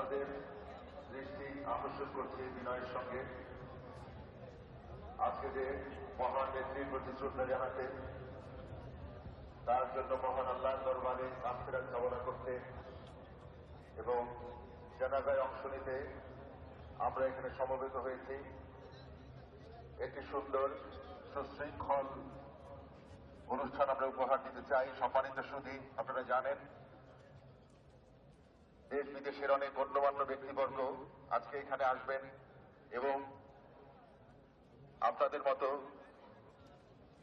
আপনাদের দৃষ্টি আকর্ষণ করছি বিনয়ের সঙ্গে আজকে যে মহান নেত্রীর প্রতি শ্রদ্ধা জানাতে, তার জন্য মহান আল্লাহর দরবারে মাগফিরাত কামনা করতে এবং জানাজায় অংশ নিতে আমরা এখানে সমবেত হয়েছি। একটি সুন্দর সুশৃঙ্খল অনুষ্ঠান আমরা উপহার দিতে চাই। সম্মানিত সুধী, আপনারা জানেন দেশ বিদেশের অনেক গণ্যমান্য ব্যক্তিবর্গ আজকে এখানে আসবেন এবং আপনাদের মতো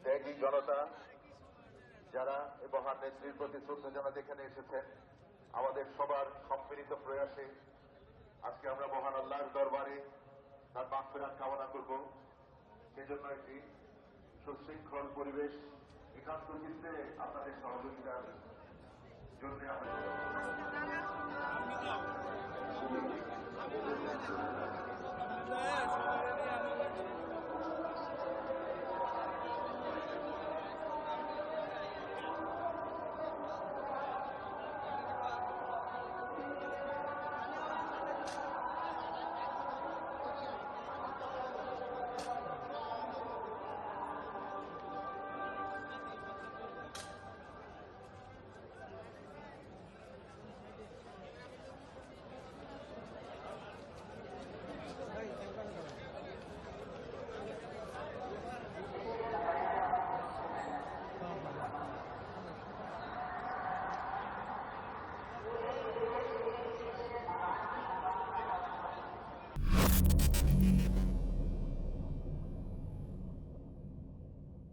ত্যাগী জনতা যারা এই মহান নেত্রীর প্রতি শ্রদ্ধা জানাতে এখানে এসেছেন, আমাদের সবার সম্মিলিত প্রয়াসে আজকে আমরা মহান আল্লাহর দরবারে তার মাগফিরাত কামনা করব। সেজন্য একটি সুশৃঙ্খল পরিবেশ একান্ত চিত্তে আপনাদের সহযোগিতার জন্য আমরা